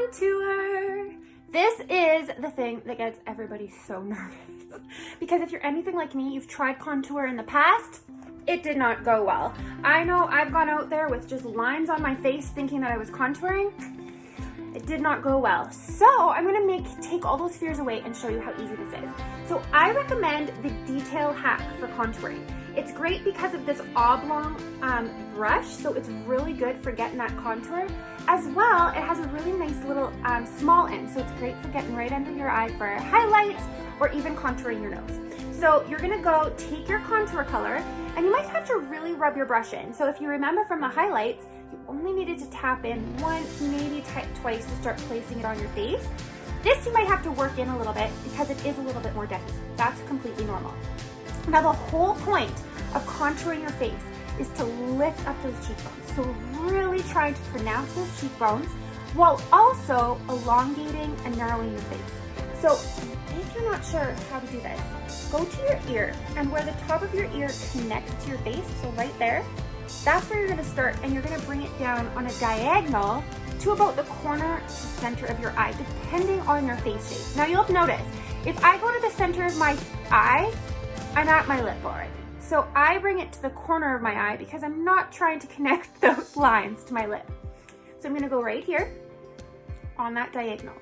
contour. This is the thing that gets everybody so nervous because if you're anything like me, you've tried contour in the past, it did not go well. I know I've gone out there with just lines on my face thinking that I was contouring. It did not go well. So I'm gonna take all those fears away and show you how easy this is. So I recommend the detail hack for contouring. It's great because of this oblong brush, so it's really good for getting that contour. As well, it has a really nice little small end, so it's great for getting right under your eye for highlights or even contouring your nose. So you're gonna go take your contour color, and you might have to really rub your brush in. So if you remember from the highlights, you only needed to tap in once, maybe twice to start placing it on your face. This you might have to work in a little bit because it is a little bit more dense. That's completely normal. Now the whole point of contouring your face is to lift up those cheekbones. So really trying to pronounce those cheekbones while also elongating and narrowing your face. So if you're not sure how to do this, go to your ear, and where the top of your ear connects to your face, so right there, that's where you're gonna start, and you're gonna bring it down on a diagonal to about the corner to center of your eye, depending on your face shape. Now you'll notice, if I go to the center of my eye, I'm at my lip already. So I bring it to the corner of my eye because I'm not trying to connect those lines to my lip. So I'm gonna go right here on that diagonal.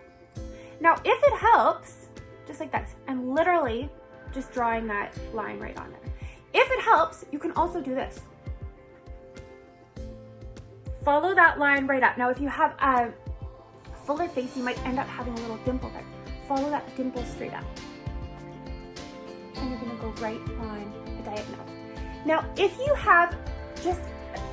Now, if it helps, just like this, I'm literally just drawing that line right on there. If it helps, you can also do this. Follow that line right up. Now, if you have a fuller face, you might end up having a little dimple there. Follow that dimple straight up. And you're gonna go right on the diagonal. Now, if you have just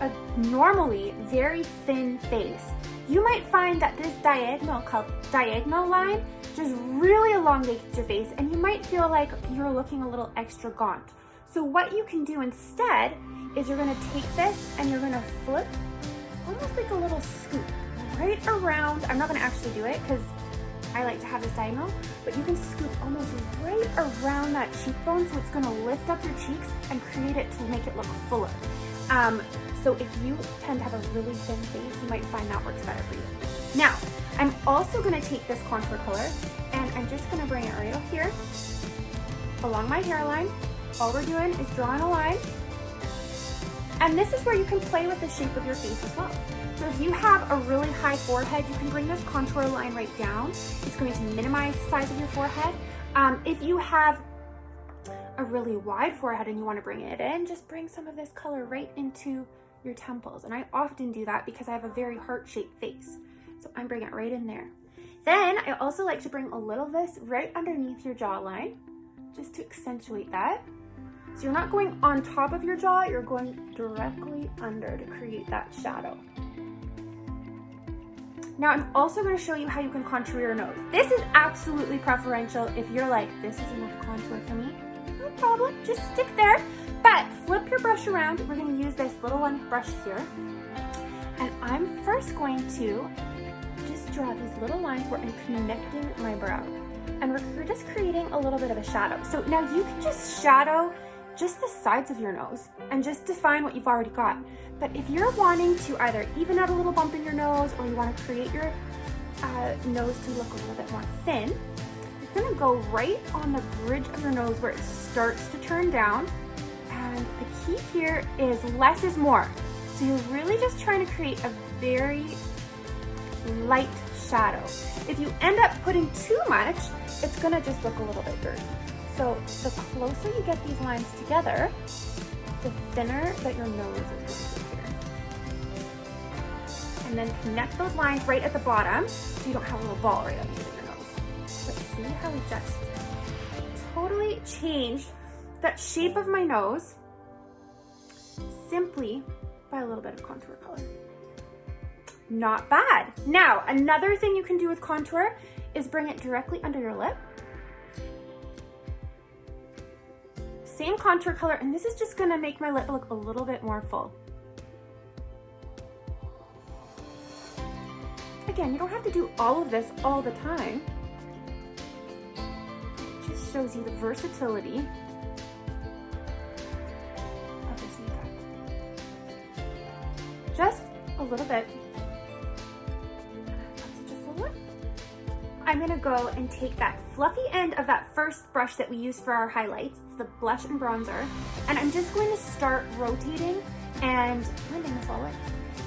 a normally very thin face, you might find that this diagonal line just really elongates your face, and you might feel like you're looking a little extra gaunt. So what you can do instead is you're gonna take this and you're gonna flip almost like a little scoop right around. I'm not gonna actually do it because I like to have this diagonal, but you can scoop almost right around that cheekbone, so it's gonna lift up your cheeks and create it to make it look fuller. So if you tend to have a really thin face, you might find that works better for you. Now, I'm also gonna take this contour color and I'm just gonna bring it right up here along my hairline. All we're doing is drawing a line. And this is where you can play with the shape of your face as well. So if you have a really high forehead, you can bring this contour line right down. It's going to minimize the size of your forehead. If you have a really wide forehead and you want to bring it in, just bring some of this color right into your temples. And I often do that because I have a very heart-shaped face. So I'm bringing it right in there. Then I also like to bring a little of this right underneath your jawline, just to accentuate that. So you're not going on top of your jaw, you're going directly under to create that shadow. Now I'm also going to show you how you can contour your nose. This is absolutely preferential if you're like, this is enough contour for me. No problem, just stick there. But flip your brush around. We're going to use this little one brush here. And I'm first going to just draw these little lines where I'm connecting my brow. And we're just creating a little bit of a shadow. So now you can just shadow just the sides of your nose and just define what you've already got. But if you're wanting to either even out a little bump in your nose, or you want to create your nose to look a little bit more thin, you're gonna go right on the bridge of your nose where it starts to turn down. And the key here is less is more. So you're really just trying to create a very light shadow. If you end up putting too much, it's gonna just look a little bit dirty. So the closer you get these lines together, the thinner that your nose is going to appear. And then connect those lines right at the bottom so you don't have a little ball right underneath your nose. But see how we just totally changed that shape of my nose simply by a little bit of contour color. Not bad. Now, another thing you can do with contour is bring it directly under your lip. Same contour color, and this is just gonna make my lip look a little bit more full. Again, you don't have to do all of this all the time. It just shows you the versatility of this makeup. Just a little bit. That's just a little. I'm gonna go and take that fluffy end of that first brush that we used for our highlights, it's the blush and bronzer, and I'm just going to start rotating and blending this all in.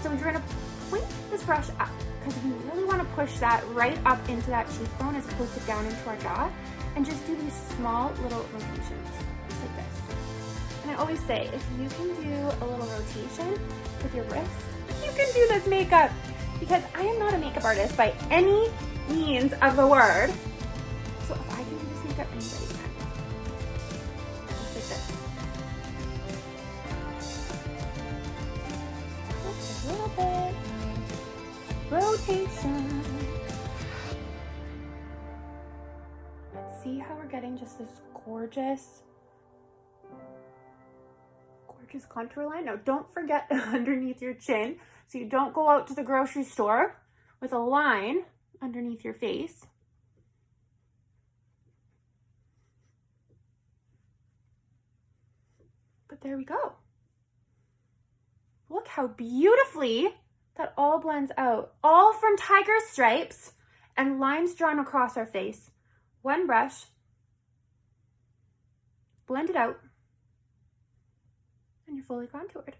So you're gonna point this brush up because we really wanna push that right up into that cheekbone as opposed to down into our jaw, and just do these small little rotations, just like this. And I always say, if you can do a little rotation with your wrist, you can do this makeup, because I am not a makeup artist by any means of the word. So if I can do this makeup, anybody can. Just like this. Just a little bit. Rotation. Let's see how we're getting just this gorgeous contour line. Now don't forget underneath your chin, so you don't go out to the grocery store with a line underneath your face. But there we go. Look how beautifully that all blends out. All from tiger stripes and lines drawn across our face. One brush, blend it out, and you're fully contoured.